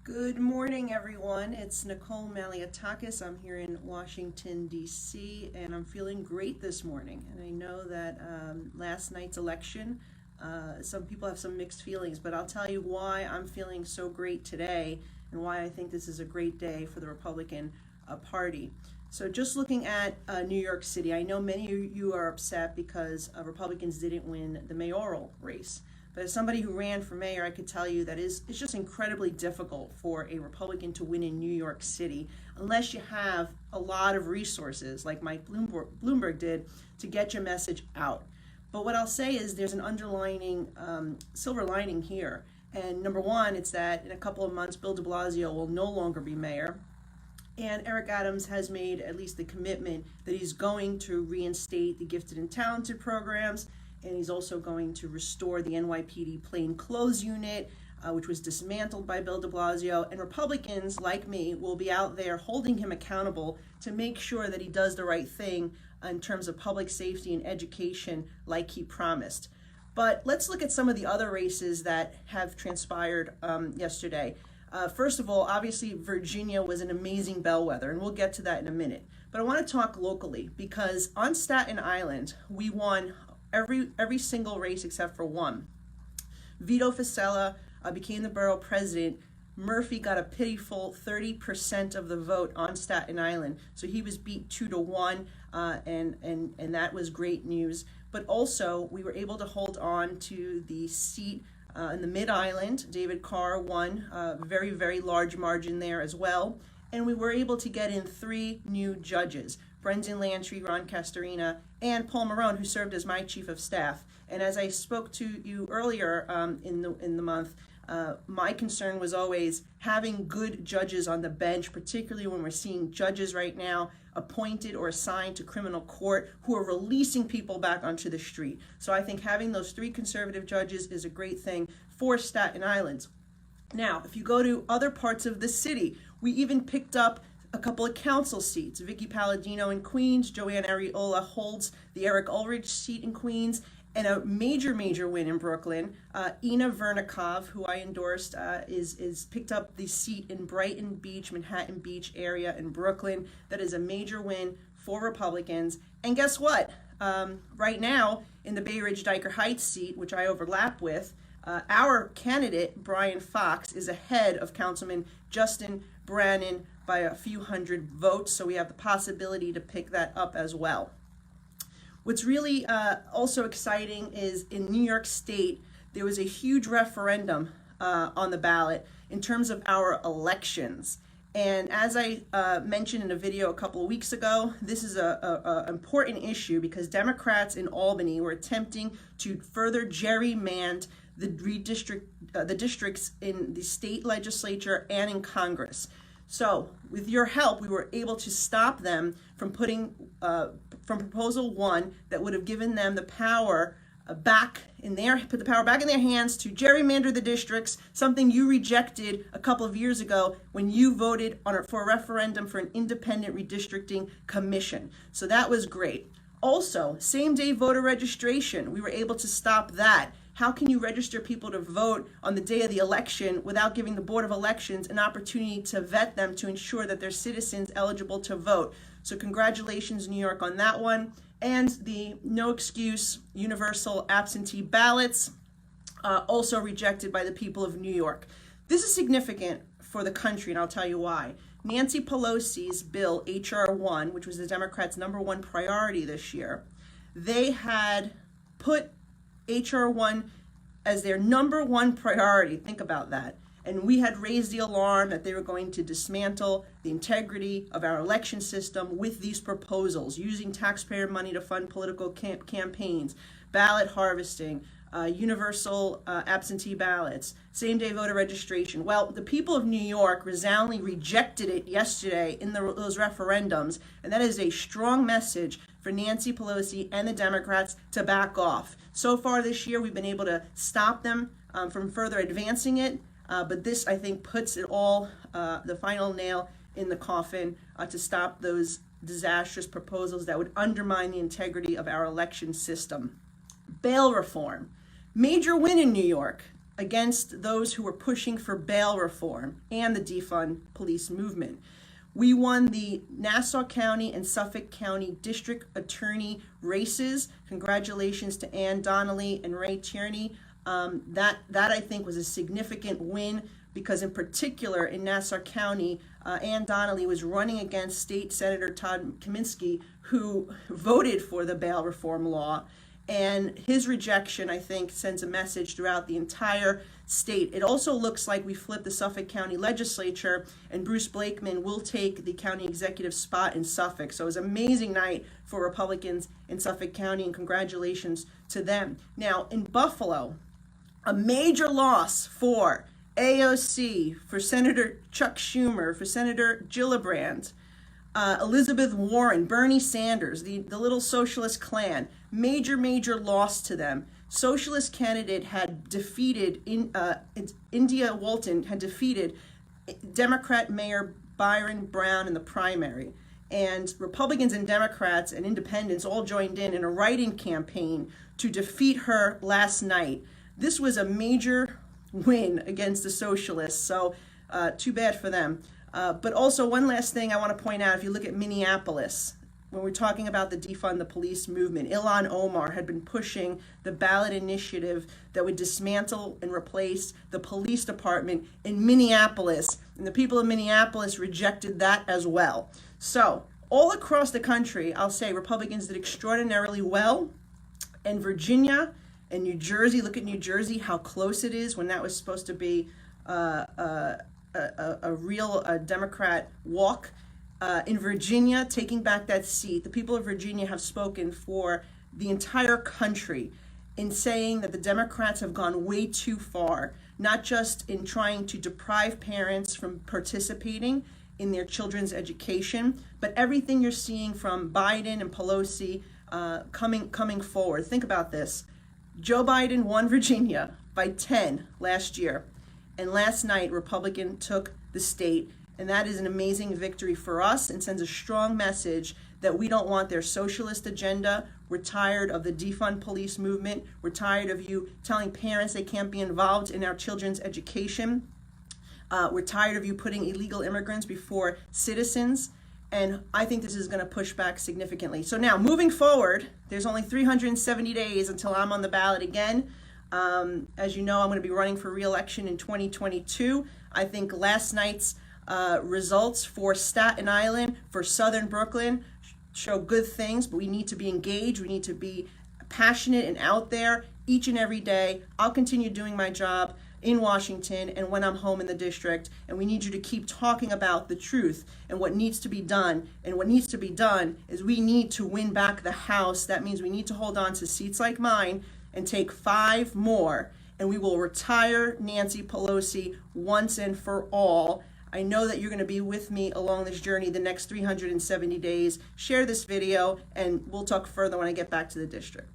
Good morning, everyone. It's Nicole Malliotakis. I'm here in Washington, D.C., and I'm feeling great this morning. And I know that last night's election, some people have some mixed feelings, but I'll tell you why I'm feeling so great today and why I think this is a great day for the Republican Party. So just looking at New York City, I know many of you are upset because Republicans didn't win the mayoral race. But as somebody who ran for mayor, I could tell you that it's just incredibly difficult for a Republican to win in New York City unless you have a lot of resources like Mike Bloomberg did to get your message out. But what I'll say is there's an underlining silver lining here. And number one, it's that in a couple of months, Bill de Blasio will no longer be mayor. And Eric Adams has made at least the commitment that he's going to reinstate the gifted and talented programs, and he's also going to restore the NYPD plain clothes unit, which was dismantled by Bill de Blasio. And Republicans like me will be out there holding him accountable to make sure that he does the right thing in terms of public safety and education like he promised. But let's look at some of the other races that have transpired yesterday. First of all, obviously, Virginia was an amazing bellwether, and we'll get to that in a minute. But I want to talk locally because on Staten Island, we won every single race except for one. Vito Fossella became the borough president. Murphy got a pitiful 30% of the vote on Staten Island, so he was beat 2-1, and that was great news. But also, we were able to hold on to the seat in the Mid-Island. David Carr won a very, very large margin there as well. And we were able to get in 3 new judges, Brendan Lantry, Ron Castorina, and Paul Marone, who served as my chief of staff. And as I spoke to you earlier in the month, my concern was always having good judges on the bench, particularly when we're seeing judges right now appointed or assigned to criminal court who are releasing people back onto the street. So I think having those 3 conservative judges is a great thing for Staten Island. Now, if you go to other parts of the city, we even picked up a couple of council seats. Vicky Palladino in Queens, Joanne Ariola holds the Eric Ulrich seat in Queens, and a major win in Brooklyn. Ina Vernikov, who I endorsed, is picked up the seat in Brighton Beach, Manhattan Beach area in Brooklyn. That is a major win for Republicans. And guess what? Right now, in the Bay Ridge Dyker Heights seat, which I overlap with, our candidate, Brian Fox, is ahead of Councilman Justin Brannan by a few hundred votes, so we have the possibility to pick that up as well. What's really also exciting is in New York State, there was a huge referendum on the ballot in terms of our elections. And as I mentioned in a video a couple of weeks ago, this is an important issue because Democrats in Albany were attempting to further gerrymander the districts in the state legislature and in Congress. So with your help, we were able to stop them from putting from Proposal 1 that would have given them the power put the power back in their hands to gerrymander the districts, something you rejected a couple of years ago when you voted for a referendum for an independent redistricting commission. So that was great. Also, same-day voter registration, we were able to stop that. How can you register people to vote on the day of the election without giving the Board of Elections an opportunity to vet them to ensure that they're citizens eligible to vote? So congratulations, New York, on that one. And the no excuse universal absentee ballots, also rejected by the people of New York. This is significant for the country, and I'll tell you why. Nancy Pelosi's bill, H.R. 1, which was the Democrats' #1 priority this year, they had put H.R. 1 as their #1 priority. Think about that. And we had raised the alarm that they were going to dismantle the integrity of our election system with these proposals, using taxpayer money to fund political campaigns, ballot harvesting, universal absentee ballots, same-day voter registration. Well, the people of New York resoundingly rejected it yesterday in those referendums, and that is a strong message for Nancy Pelosi and the Democrats to back off. So far this year, we've been able to stop them from further advancing it, but this, I think, puts it all, the final nail in the coffin to stop those disastrous proposals that would undermine the integrity of our election system. Bail reform. Major win in New York. against those who were pushing for bail reform and the defund police movement. We won the Nassau County and Suffolk County District Attorney races. Congratulations to Ann Donnelly and Ray Tierney. That I think was a significant win, because in particular in Nassau County, Ann Donnelly was running against State Senator Todd Kaminsky, who voted for the bail reform law. And his rejection, I think, sends a message throughout the entire state. It also looks like we flipped the Suffolk County legislature, and Bruce Blakeman will take the county executive spot in Suffolk. So it was an amazing night for Republicans in Suffolk County, and congratulations to them. Now, in Buffalo, a major loss for AOC, for Senator Chuck Schumer, for Senator Gillibrand, Elizabeth Warren, Bernie Sanders, the little socialist clan. Major loss to them. Socialist candidate had defeated, India Walton had defeated Democrat Mayor Byron Brown in the primary. And Republicans and Democrats and independents all joined in a write-in campaign to defeat her last night. This was a major win against the socialists, so too bad for them. But also, one last thing I want to point out, if you look at Minneapolis, when we're talking about the defund the police movement, Ilhan Omar had been pushing the ballot initiative that would dismantle and replace the police department in Minneapolis, and the people of Minneapolis rejected that as well. So all across the country, I'll say Republicans did extraordinarily well. And Virginia and New Jersey, look at New Jersey, how close it is, when that was supposed to be a real Democrat walk. In Virginia, taking back that seat, the people of Virginia have spoken for the entire country in saying that the Democrats have gone way too far, not just in trying to deprive parents from participating in their children's education, but everything you're seeing from Biden and Pelosi coming forward. Think about this. Joe Biden won Virginia by 10 last year, and last night Republican took the state. And that is an amazing victory for us, and sends a strong message that we don't want their socialist agenda. We're tired of the defund police movement. We're tired of you telling parents they can't be involved in our children's education. We're tired of you putting illegal immigrants before citizens. And I think this is going to push back significantly. So now, moving forward, there's only 370 days until I'm on the ballot again. As you know, I'm going to be running for re-election in 2022. I think last night's results for Staten Island, for Southern Brooklyn, show good things, but we need to be engaged. We need to be passionate and out there each and every day. I'll continue doing my job in Washington and when I'm home in the district, and we need you to keep talking about the truth and what needs to be done. And what needs to be done is we need to win back the House. That means we need to hold on to seats like mine and take 5 more, and we will retire Nancy Pelosi once and for all. I know that you're going to be with me along this journey the next 370 days. Share this video, and we'll talk further when I get back to the district.